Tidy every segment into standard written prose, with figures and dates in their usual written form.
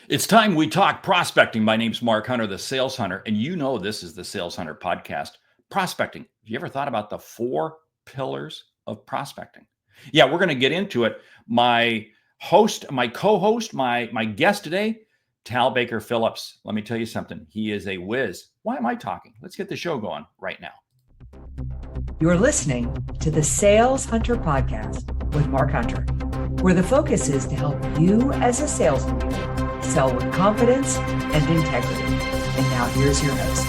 It's time we talk prospecting. My name's Mark Hunter, the Sales Hunter, and you know this is the Sales Hunter podcast. Prospecting. Have you ever thought about the 4 pillars of prospecting? Yeah, we're going to get into it. My co-host, my guest today, Tal Baker-Phillips. Let me tell you something. He is a whiz. Why am I talking? Let's get the show going right now. You're listening to the Sales Hunter podcast with Mark Hunter, where the focus is to help you as a sales leader sell with confidence and integrity. And now here's your host.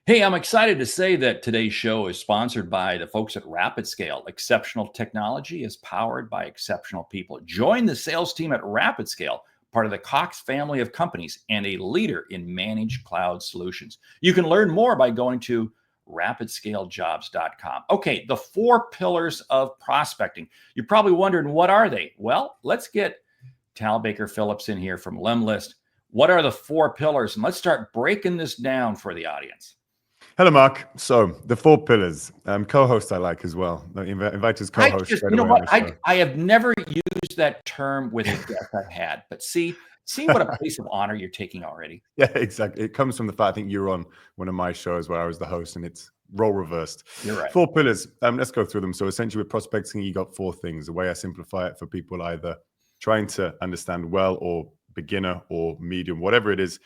Hey, I'm excited to say that today's show is sponsored by the folks at Rapid Scale. Exceptional technology is powered by exceptional people. Join the sales team at Rapid Scale, part of the Cox family of companies and a leader in managed cloud solutions. You can learn more by going to rapidscaledjobs.com. Okay, the 4 pillars of prospecting. You're probably wondering, what are they? Well, let's get Tal Baker-Phillips in here from Lemlist. What are the 4 pillars? And let's start breaking this down for the audience. Hello, Mark. So the 4 pillars, co-host I like as well. Invite as co-host. I have never used that term with a guest I've had, but see what a place of honor you're taking already. Yeah, exactly. It comes from the fact I think you were on one of my shows where I was the host, and it's role reversed. You're right. 4 pillars. Let's go through them. So essentially with prospecting, you got 4 things. The way I simplify it for people either trying to understand well or beginner or medium, whatever it is,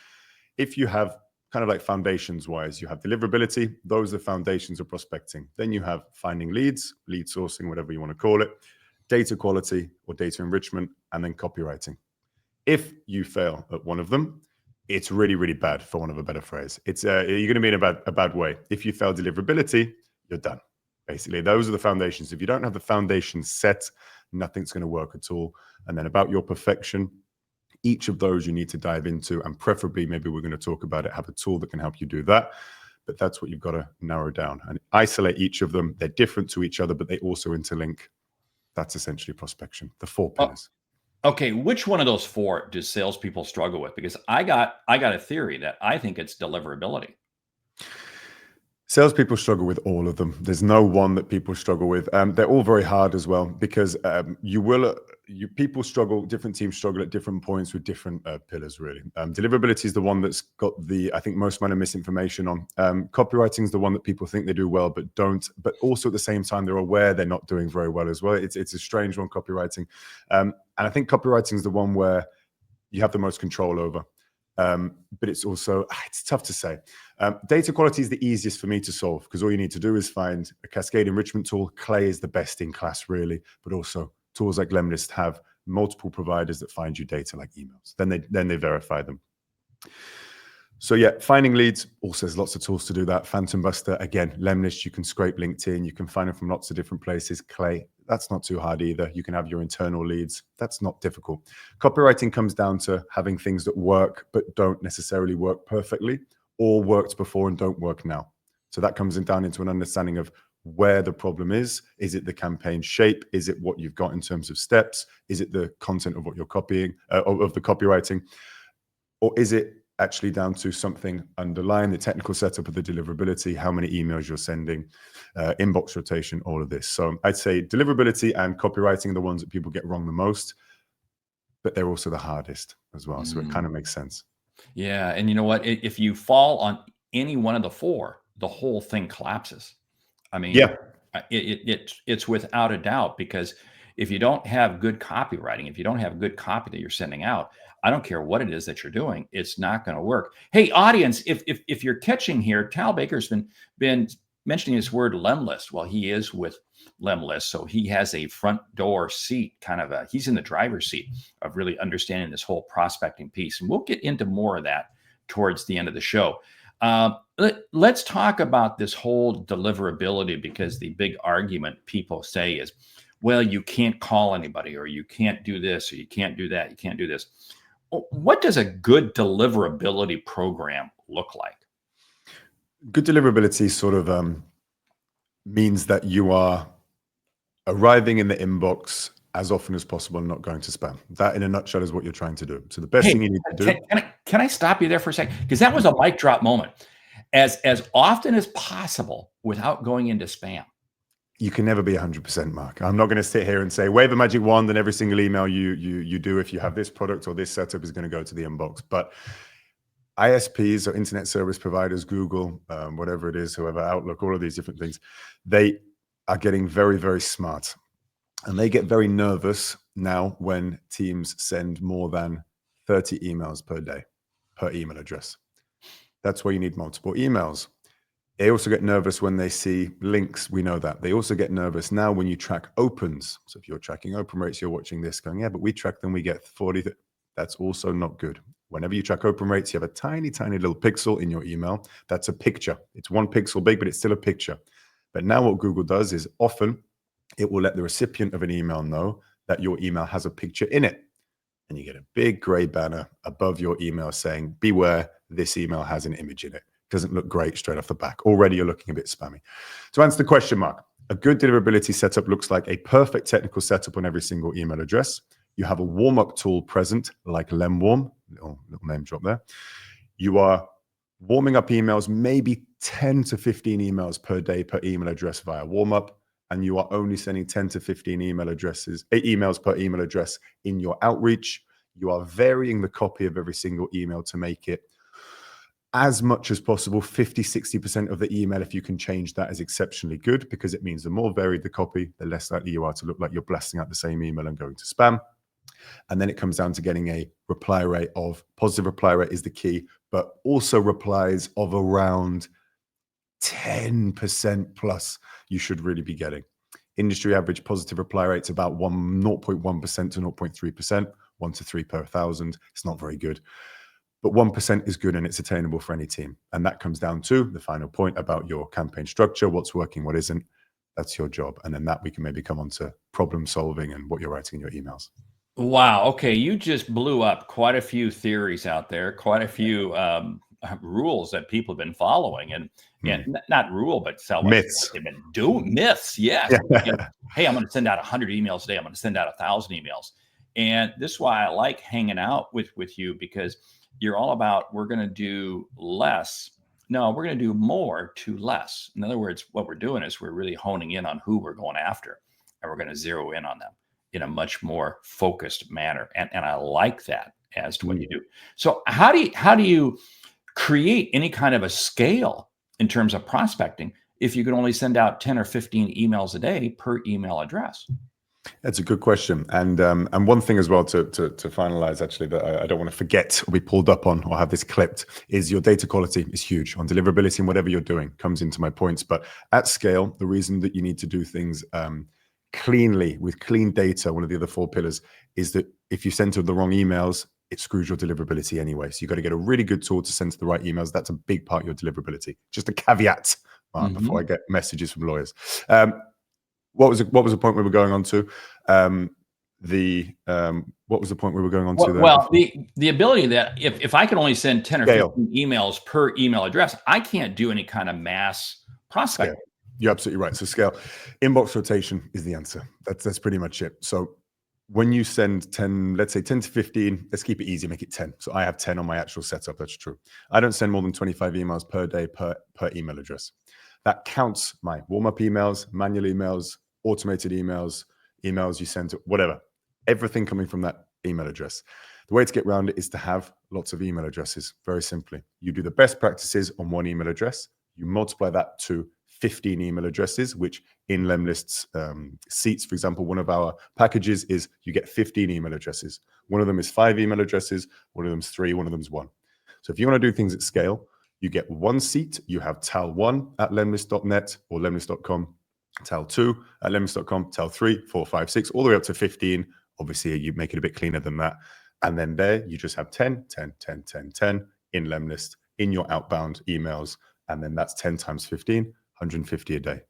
if you have kind of like foundations wise, you have deliverability. Those are the foundations of prospecting. Then you have finding leads, lead sourcing, whatever you want to call it, data quality or data enrichment, and then copywriting. If you fail at one of them, it's really, really bad, for want of a better phrase. It's you're going to be in a bad way. If you fail deliverability, you're done. Basically, those are the foundations. If you don't have the foundation set, nothing's going to work at all. And then about your perfection, each of those you need to dive into, and preferably, maybe we're going to talk about it, have a tool that can help you do that. But that's what you've got to narrow down and isolate each of them. They're different to each other, but they also interlink. That's essentially prospection, the 4 pillars. Okay, which one of those 4 do salespeople struggle with? Because I got a theory that I think it's deliverability. Salespeople struggle with all of them. There's no one that people struggle with. They're all very hard as well, because people struggle, different teams struggle at different points with different pillars, really. Deliverability is the one that's got I think most amount of misinformation on. Copywriting is the one that people think they do well, but don't. But also at the same time, they're aware they're not doing very well as well. It's a strange one, copywriting. And I think copywriting is the one where you have the most control over. But it's also, it's tough to say. Data quality is the easiest for me to solve, because all you need to do is find a cascade enrichment tool. Clay is the best in class, really, but also tools like Lemlist have multiple providers that find you data like emails. Then they verify them. So yeah, finding leads, also there's lots of tools to do that. Phantom Buster, again, Lemlist, you can scrape LinkedIn, you can find them from lots of different places. Clay, that's not too hard either. You can have your internal leads. That's not difficult. Copywriting comes down to having things that work, but don't necessarily work perfectly, or worked before and don't work now. So that comes down into an understanding of where the problem is. Is it the campaign shape? Is it what you've got in terms of steps? Is it the content of what you're copying, of the copywriting? Or is it actually down to something underlying, the technical setup of the deliverability, how many emails you're sending, inbox rotation, all of this. So I'd say deliverability and copywriting are the ones that people get wrong the most, but they're also the hardest as well. So it kind of makes sense. Yeah. And you know what? If you fall on any one of the 4, the whole thing collapses. I mean, yeah, it's without a doubt, because if you don't have good copywriting, if you don't have good copy that you're sending out, I don't care what it is that you're doing, it's not going to work. Hey, audience, if you're catching here, Tal Baker's been mentioning this word Lemlist. Well, he is with Lemlist, so he has a front door seat, he's in the driver's seat of really understanding this whole prospecting piece. And we'll get into more of that towards the end of the show. Let's talk about this whole deliverability, because the big argument people say is, well, you can't call anybody, or you can't do this, or you can't do that, you can't do this. What does a good deliverability program look like? Good deliverability sort of means that you are arriving in the inbox as often as possible and not going to spam. That, in a nutshell, is what you're trying to do. So the best thing you need to do. Can I stop you there for a second? Because that was a mic drop moment. As often as possible without going into spam. You can never be 100%, Mark. I'm not going to sit here and say, wave a magic wand and every single email you do, if you have this product or this setup, is going to go to the inbox. But ISPs or internet service providers, Google, whatever it is, whoever, Outlook, all of these different things, they are getting very, very smart. And they get very nervous now when teams send more than 30 emails per day, per email address. That's why you need multiple emails. They also get nervous when they see links. We know that. They also get nervous now when you track opens. So if you're tracking open rates, you're watching this going, yeah, but we track them, we get 40. That's also not good. Whenever you track open rates, you have a tiny, tiny little pixel in your email. That's a picture. It's 1 pixel big, but it's still a picture. But now what Google does is often it will let the recipient of an email know that your email has a picture in it. And you get a big gray banner above your email saying, beware, this email has an image in it. Doesn't look great straight off the back. Already you're looking a bit spammy. To answer the question, Mark, a good deliverability setup looks like a perfect technical setup on every single email address. You have a warm-up tool present like Lemwarm, little name drop there. You are warming up emails, maybe 10 to 15 emails per day per email address via warm-up, and you are only sending 10 to 15 emails per email address in your outreach. You are varying the copy of every single email to make it as much as possible. 50-60% of the email, if you can change that, is exceptionally good, because it means the more varied the copy, the less likely you are to look like you're blasting out the same email and going to spam. And then it comes down to getting a reply rate of, positive reply rate is the key, but also replies of around 10% plus you should really be getting. Industry average positive reply rate's about 0.1% to 0.3%, 1 to 3 per 1,000. It's not very good. But 1% is good and it's attainable for any team. And that comes down to the final point about your campaign structure, what's working, what isn't. That's your job. And then that we can maybe come on to problem solving and what you're writing in your emails. Wow. Okay. You just blew up quite a few theories out there, quite a few rules that people have been following, and not rule, but myths. They've been doing myths. Yes. Yeah. Hey, I'm going to send out 100 emails a day. I'm going to send out 1,000 emails. And this is why I like hanging out with you, because you're all about, we're going to do less. No, we're going to do more to less. In other words, what we're doing is we're really honing in on who we're going after, and we're going to zero in on them in a much more focused manner. And I like that as to what you do. So how do you create any kind of a scale in terms of prospecting if you can only send out 10 or 15 emails a day per email address? That's a good question. And one thing as well to finalize, actually, that I don't want to forget or be pulled up on or have this clipped, is your data quality is huge on deliverability, and whatever you're doing comes into my points. But at scale, the reason that you need to do things cleanly with clean data, one of the other 4 pillars, is that if you send to the wrong emails, it screws your deliverability anyway. So you've got to get a really good tool to send to the right emails. That's a big part of your deliverability. Just a caveat, Mark, before I get messages from lawyers. What was the point we were going on to? What was the point we were going on to there? Well, the ability that if I can only send 10 or 15 emails per email address, I can't do any kind of mass prospecting. Scale. You're absolutely right. So scale. Inbox rotation is the answer. That's pretty much it. So when you send 10, let's say 10 to 15, let's keep it easy, make it 10. So I have 10 on my actual setup. That's true. I don't send more than 25 emails per day per email address. That counts my warm-up emails, manual emails, automated emails, emails you send to whatever, everything coming from that email address. The way to get around it is to have lots of email addresses. Very simply, you do the best practices on one email address. You multiply that to 15 email addresses, which in Lemlist's seats, for example, one of our packages is you get 15 email addresses. One of them is 5 email addresses, one of them is 3, one of them is 1. So if you want to do things at scale, you get 1 seat, you have Tal1 at lemlist.net or lemlist.com, Tal2 at lemlist.com, Tal3, 4, 5, 6, all the way up to 15. Obviously, you make it a bit cleaner than that. And then there, you just have 10, 10, 10, 10, 10 in Lemlist, in your outbound emails. And then that's 10 times 15, 150 a day.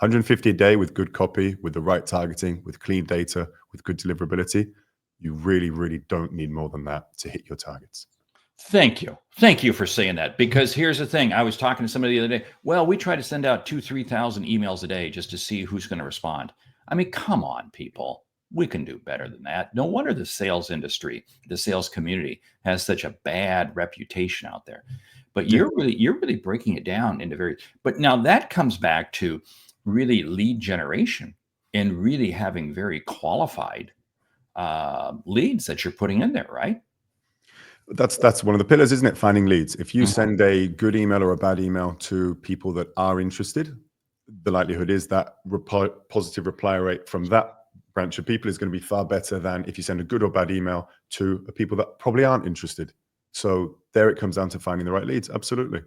150 a day with good copy, with the right targeting, with clean data, with good deliverability. You really, really don't need more than that to hit your targets. Thank you. Thank you for saying that, because here's the thing. I was talking to somebody the other day. Well, we try to send out 2,000-3,000 emails a day just to see who's going to respond. I mean, come on, people. We can do better than that. No wonder the sales industry, the sales community has such a bad reputation out there. But you're really breaking it down into but now that comes back to really lead generation and really having very qualified leads that you're putting in there, right? That's one of the pillars, isn't it? Finding leads. If you Mhm. send a good email or a bad email to people that are interested, the likelihood is that positive reply rate from that branch of people is going to be far better than if you send a good or bad email to people that probably aren't interested. So there it comes down to finding the right leads. Absolutely.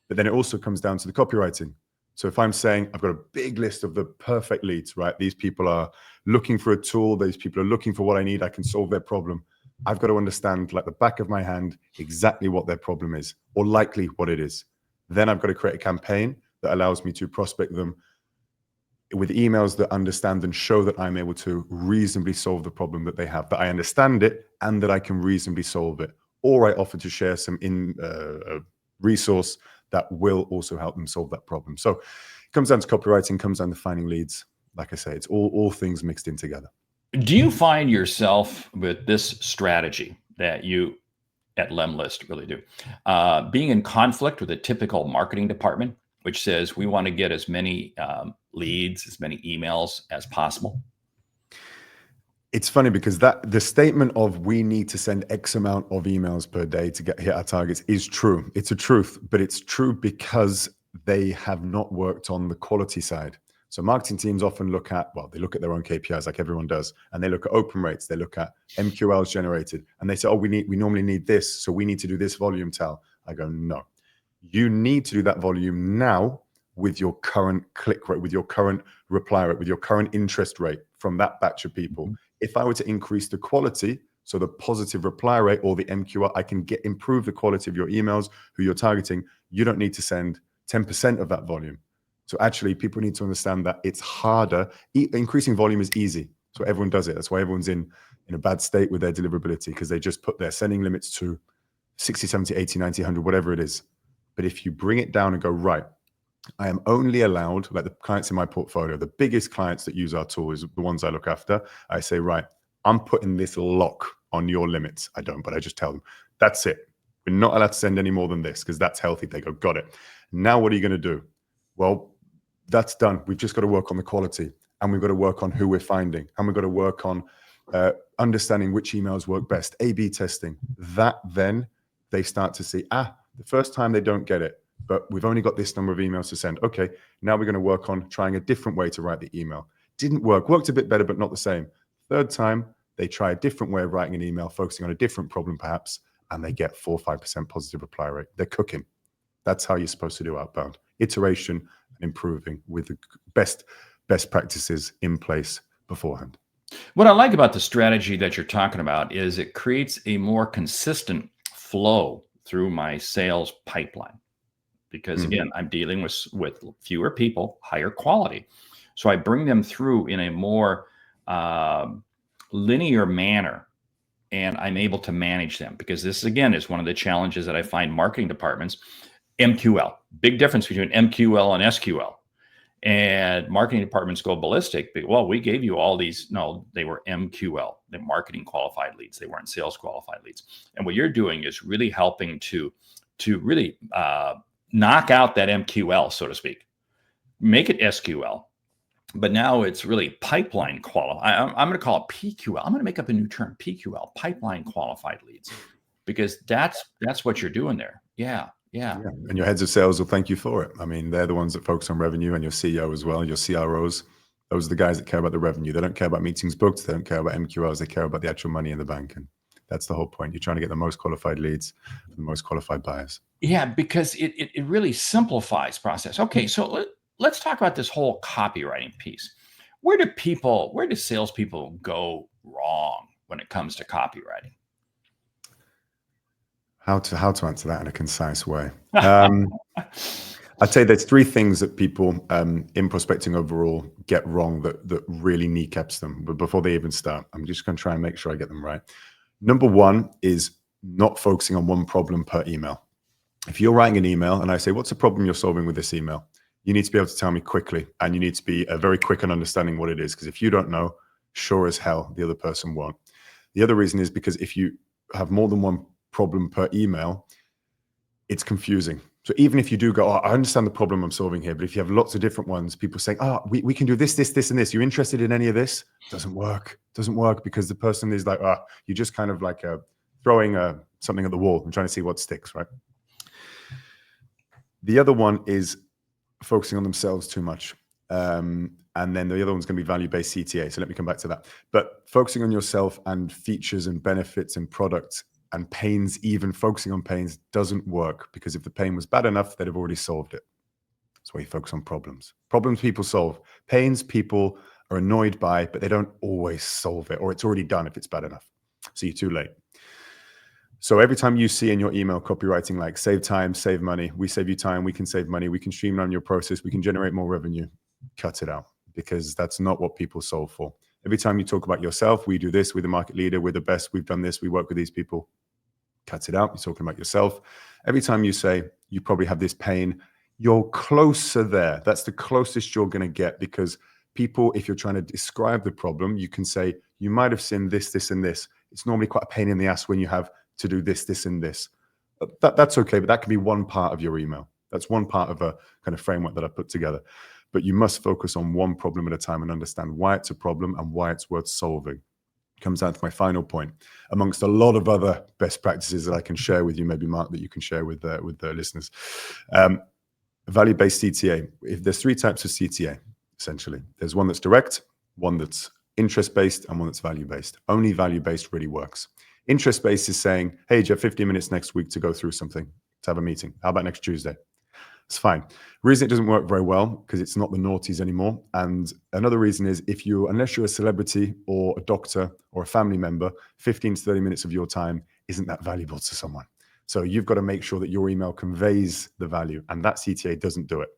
But then it also comes down to the copywriting. So if I'm saying I've got a big list of the perfect leads, right? These people are looking for a tool. These people are looking for what I need. I can solve their problem. I've got to understand, like the back of my hand, exactly what their problem is, or likely what it is. Then I've got to create a campaign that allows me to prospect them with emails that understand and show that I'm able to reasonably solve the problem that they have, that I understand it and that I can reasonably solve it. Or I offer to share some resource that will also help them solve that problem. So it comes down to copywriting, comes down to finding leads. Like I say, it's all things mixed in together. Do you find yourself with this strategy that you at Lemlist really do, being in conflict with a typical marketing department, which says we want to get as many leads, as many emails as possible? It's funny because the statement of we need to send X amount of emails per day to hit our targets is true. It's a truth, but it's true because they have not worked on the quality side. So marketing teams often look at, they look at their own KPIs like everyone does, and they look at open rates, they look at MQLs generated, and they say, we normally need this, so we need to do this volume, Tal. I go, no. You need to do that volume now with your current click rate, with your current reply rate, with your current interest rate from that batch of people. Mm-hmm. If I were to increase the quality, so the positive reply rate or the MQL, I can improve the quality of your emails, who you're targeting. You don't need to send 10% of that volume. So actually, people need to understand that it's harder. Increasing volume is easy. So everyone does it. That's why everyone's in a bad state with their deliverability, because they just put their sending limits to 60, 70, 80, 90, 100, whatever it is. But if you bring it down and go, right, I am only allowed, like the clients in my portfolio, the biggest clients that use our tool is the ones I look after. I say, right, I'm putting this lock on your limits. I don't, but I just tell them, that's it. We're not allowed to send any more than this because that's healthy. They go, got it. Now, what are you going to do? Well, that's done. We've just got to work on the quality, and we've got to work on who we're finding, and we've got to work on understanding which emails work best, A/B testing. That then they start to see, the first time they don't get it, but we've only got this number of emails to send. Okay, now we're going to work on trying a different way to write the email. Didn't work, worked a bit better, but not the same. Third time, they try a different way of writing an email, focusing on a different problem perhaps, and they get 4 or 5% positive reply rate. They're cooking. That's how you're supposed to do outbound. Iteration and improving with the best practices in place beforehand. What I like about the strategy that you're talking about is it creates a more consistent flow through my sales pipeline. Because again, I'm dealing with fewer people, higher quality. So I bring them through in a more linear manner, and I'm able to manage them, because this again is one of the challenges that I find marketing departments. MQL, big difference between MQL and SQL. And marketing departments go ballistic. Well, we gave you all these. No, they were MQL, the marketing qualified leads. They weren't sales qualified leads. And what you're doing is really helping to really knock out that MQL, so to speak, make it SQL. But now it's really pipeline qualified. I'm going to call it PQL. I'm going to make up a new term, PQL, pipeline qualified leads, because that's what you're doing there. Yeah. And your heads of sales will thank you for it. I mean, they're the ones that focus on revenue, and your CEO as well, your CROs. Those are the guys that care about the revenue. They don't care about meetings booked. They don't care about MQLs. They care about the actual money in the bank. And that's the whole point. You're trying to get the most qualified leads, the most qualified buyers. Yeah, because it really simplifies process. Okay, so let's talk about this whole copywriting piece. Where do salespeople go wrong when it comes to copywriting? How to answer that in a concise way. I'd say there's 3 things that people in prospecting overall get wrong that really kneecaps them. But before they even start, I'm just going to try and make sure I get them right. Number 1 is not focusing on one problem per email. If you're writing an email and I say, what's the problem you're solving with this email? You need to be able to tell me quickly, and you need to be very quick on understanding what it is. Because if you don't know, sure as hell, the other person won't. The other reason is because if you have more than one problem per email, it's confusing. So even if you do go, oh, I understand the problem I'm solving here, but if you have lots of different ones, people saying, oh, we can do this, this, this, and this. You're interested in any of this? Doesn't work. Doesn't work because the person is like, you're just kind of like throwing something at the wall and trying to see what sticks, right? The other one is focusing on themselves too much. And then the other one's going to be value-based CTA. So let me come back to that. But focusing on yourself and features and benefits and products and pains, even focusing on pains doesn't work, because if the pain was bad enough, they'd have already solved it. That's why you focus on problems. Problems people solve. Pains people are annoyed by, but they don't always solve it, or it's already done if it's bad enough. So you're too late. So every time you see in your email copywriting, like save time, save money, we save you time, we can save money, we can streamline your process, we can generate more revenue, cut it out, because that's not what people solve for. Every time you talk about yourself, we do this, we're the market leader, we're the best, we've done this, we work with these people, cut it out. You're talking about yourself. Every time you say you probably have this pain, you're closer there. That's the closest you're going to get, because people, if you're trying to describe the problem, you can say, you might have seen this, this, and this. It's normally quite a pain in the ass when you have to do this, this, and this. That's okay, but that can be one part of your email. That's one part of a kind of framework that I put together. But you must focus on one problem at a time and understand why it's a problem and why it's worth solving. Comes down to my final point, amongst a lot of other best practices that I can share with you, maybe Mark, that you can share with the listeners. Value-based CTA. If there's three types of CTA, essentially, there's one that's direct, one that's interest-based, and one that's value-based. Only value-based really works. Interest-based is saying, hey, do you have 15 minutes next week to go through something, to have a meeting? How about next Tuesday? It's fine. Reason it doesn't work very well, because it's not the noughties anymore. And another reason is, unless you're a celebrity or a doctor or a family member, 15 to 30 minutes of your time isn't that valuable to someone. So you've got to make sure that your email conveys the value, and that CTA doesn't do it.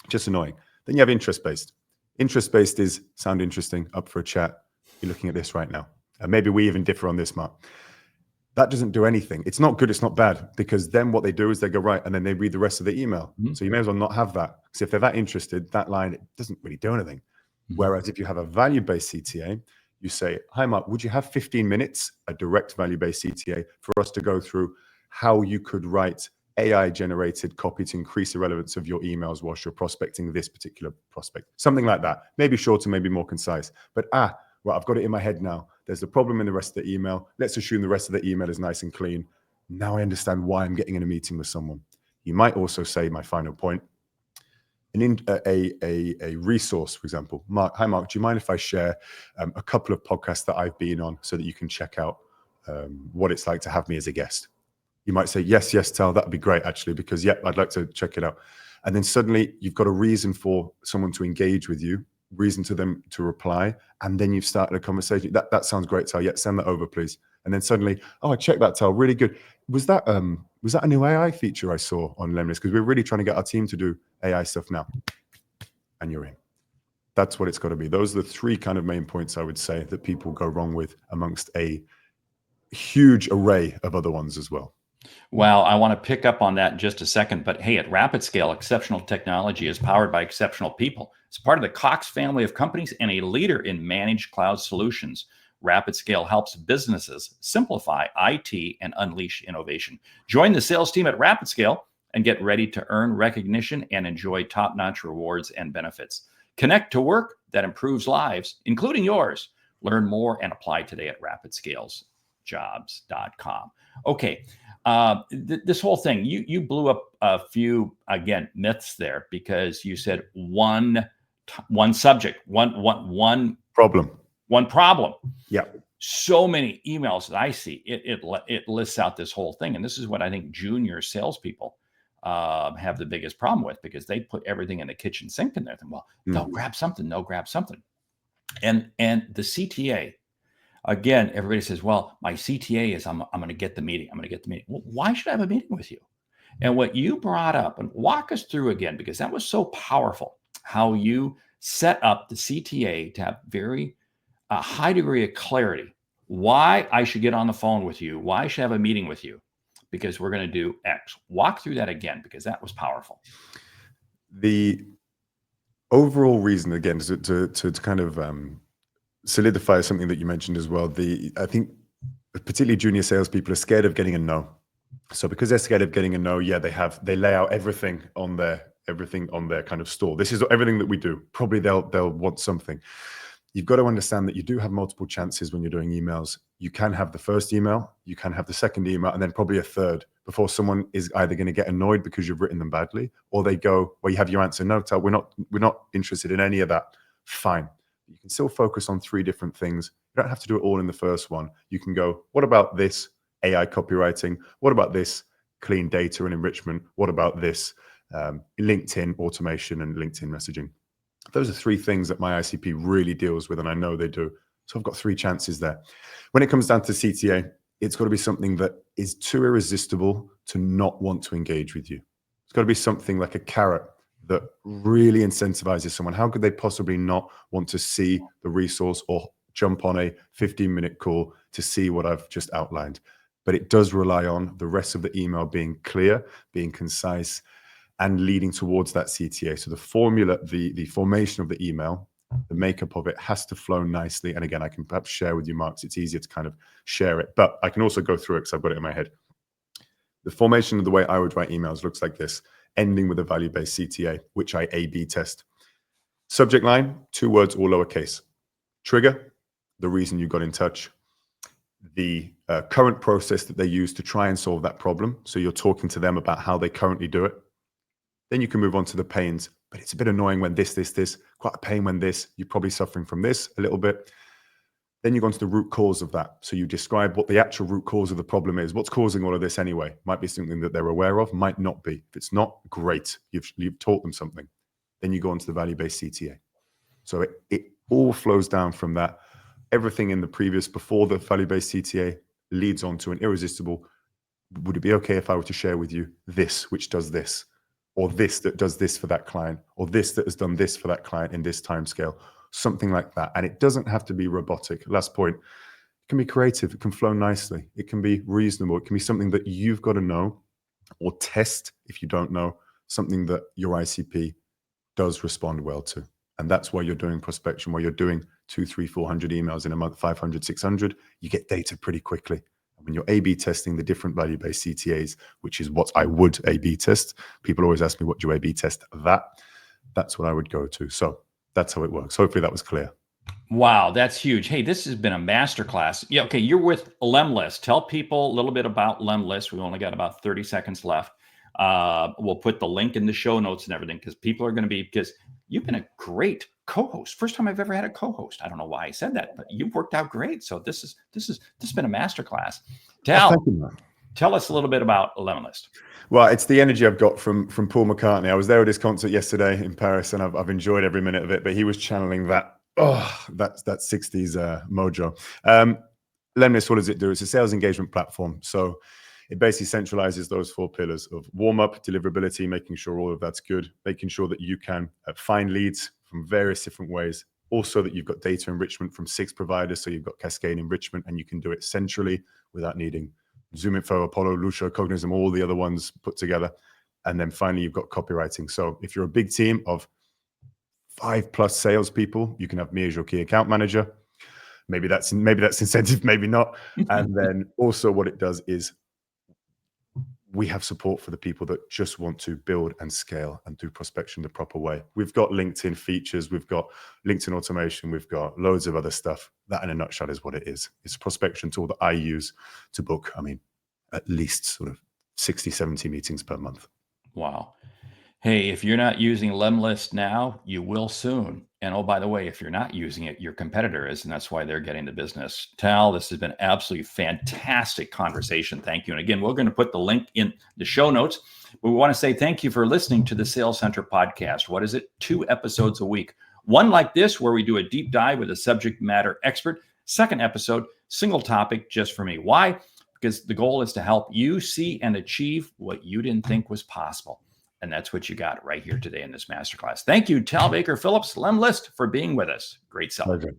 Just annoying. Then you have interest-based. Interest-based is sound interesting, up for a chat. You're looking at this right now. And maybe we even differ on this, Mark. That doesn't do anything. It's not good, it's not bad, because then what they do is they go, right, and then they read the rest of the email. Mm-hmm. So you may as well not have that. Because if they're that interested, that line, it doesn't really do anything. Mm-hmm. Whereas if you have a value-based CTA, you say, hi, Mark, would you have 15 minutes, a direct value-based CTA, for us to go through how you could write AI-generated copy to increase the relevance of your emails whilst you're prospecting this particular prospect? Something like that. Maybe shorter, maybe more concise. But right, I've got it in my head now. There's a problem in the rest of the email. Let's assume the rest of the email is nice and clean. Now I understand why I'm getting in a meeting with someone. You might also say, my final point, a resource, for example. Mark, hi, Mark, do you mind if I share a couple of podcasts that I've been on so that you can check out what it's like to have me as a guest? You might say, yes, Tal, that would be great, actually, because, I'd like to check it out. And then suddenly you've got a reason for someone to engage with you, reason to them to reply, and then you've started a conversation. That sounds great, Tal. Send that over, please. And then suddenly, I checked that, Tal, really good. Was that a new AI feature I saw on Lemlist? Because we're really trying to get our team to do AI stuff now. And you're in. That's what it's got to be. Those are the three kind of main points I would say that people go wrong with, amongst a huge array of other ones as well. Well, I want to pick up on that in just a second, but hey, at Rapid Scale, exceptional technology is powered by exceptional people. It's part of the Cox family of companies and a leader in managed cloud solutions. Rapid Scale helps businesses simplify IT and unleash innovation. Join the sales team at Rapid Scale and get ready to earn recognition and enjoy top-notch rewards and benefits. Connect to work that improves lives, including yours. Learn more and apply today at rapidscalesjobs.com. Okay. This whole thing, you blew up a few, again, myths there, because you said one subject, one problem. Yeah. So many emails that I see, it lists out this whole thing. And this is what I think junior salespeople have the biggest problem with, because they put everything in the kitchen sink in there. Well, they'll grab something. And the CTA, again, everybody says, well, my CTA is I'm going to get the meeting. Well, why should I have a meeting with you? And what you brought up, and walk us through again, because that was so powerful, how you set up the CTA to have a high degree of clarity. Why I should get on the phone with you, why I should have a meeting with you, because we're going to do X. Walk through that again, because that was powerful. The overall reason, again, to kind of solidify something that you mentioned as well. I think particularly junior salespeople are scared of getting a no. So because they're scared of getting a no, yeah, they lay out everything on their kind of store. This is everything that we do. Probably they'll want something. You've got to understand that you do have multiple chances when you're doing emails. You can have the first email, you can have the second email, and then probably a third before someone is either going to get annoyed because you've written them badly, or they go, well, you have your answer. No, Tal, we're not interested in any of that. Fine. You can still focus on 3 different things. You don't have to do it all in the first one. You can go, what about this AI copywriting? What about this clean data and enrichment? What about this LinkedIn automation and LinkedIn messaging? Those are 3 things that my ICP really deals with, and I know they do. So I've got 3 chances there. When it comes down to CTA, it's got to be something that is too irresistible to not want to engage with you. It's got to be something like a carrot that really incentivizes someone. How could they possibly not want to see the resource or jump on a 15-minute call to see what I've just outlined? But it does rely on the rest of the email being clear, being concise, and leading towards that CTA. So the formula, the formation of the email, the makeup of it has to flow nicely. And again, I can perhaps share with you, Mark, it's easier to kind of share it, but I can also go through it because I've got it in my head. The formation of the way I would write emails looks like this, ending with a value-based CTA, which I A/B test. Subject line, 2 words, all lowercase. Trigger, the reason you got in touch. The current process that they use to try and solve that problem. So you're talking to them about how they currently do it. Then you can move on to the pains, but it's a bit annoying when this, quite a pain when this, you're probably suffering from this a little bit. Then you go on to the root cause of that. So you describe what the actual root cause of the problem is. What's causing all of this anyway? Might be something that they're aware of, might not be. If it's not, great. You've taught them something. Then you go on to the value-based CTA. So it all flows down from that. Everything in the previous, before the value-based CTA, leads on to an irresistible, would it be okay if I were to share with you this, which does this? Or this that does this for that client, or this that has done this for that client in this time scale, something like that. And it doesn't have to be robotic. Last point, it can be creative. It can flow nicely. It can be reasonable. It can be something that you've got to know or test if you don't know, something that your ICP does respond well to. And that's why you're doing prospection, where you're doing 200, 300, 400 emails in a month, 500, 600, you get data pretty quickly. When you're A/B testing the different value-based CTAs, which is what I would A/B test. People always ask me, what do you A/B test? That's what I would go to. So that's how it works. Hopefully that was clear. Wow, that's huge. Hey, this has been a masterclass. Yeah, okay, you're with Lemlist. Tell people a little bit about Lemlist. We've only got about 30 seconds left. We'll put the link in the show notes and everything because people are going to be, because you've been a great co-host. First time I've ever had a co-host. I don't know why I said that, but you've worked out great. So this has been a masterclass. Tal, tell us a little bit about Lemlist. Well, it's the energy I've got from Paul McCartney. I was there at his concert yesterday in Paris, and I've enjoyed every minute of it. But he was channeling that 60s mojo. Lemlist, what does it do? It's a sales engagement platform. So it basically centralizes those 4 pillars of warm-up, deliverability, making sure all of that's good, making sure that you can find leads from various different ways. Also that you've got data enrichment from 6 providers. So you've got cascade enrichment, and you can do it centrally without needing ZoomInfo, Apollo, Lucia, Cognism, all the other ones put together. And then finally, you've got copywriting. So if you're a big team of 5+ salespeople, you can have me as your key account manager. Maybe that's incentive, maybe not. And then also what it does is we have support for the people that just want to build and scale and do prospection the proper way. We've got LinkedIn features, we've got LinkedIn automation, we've got loads of other stuff. That in a nutshell is what it is. It's a prospection tool that I use to book, at least sort of 60, 70 meetings per month. Wow. Hey, if you're not using Lemlist now, you will soon. And oh, by the way, if you're not using it, your competitor is, and that's why they're getting the business. Tal, this has been absolutely fantastic conversation. Thank you. And again, we're going to put the link in the show notes. We want to say thank you for listening to the Sales Center podcast. What is it? 2 episodes a week. One like this, where we do a deep dive with a subject matter expert. Second episode, single topic just for me. Why? Because the goal is to help you see and achieve what you didn't think was possible. And that's what you got right here today in this masterclass. Thank you, Tal Baker-Phillips, Lemlist, for being with us. Great selling.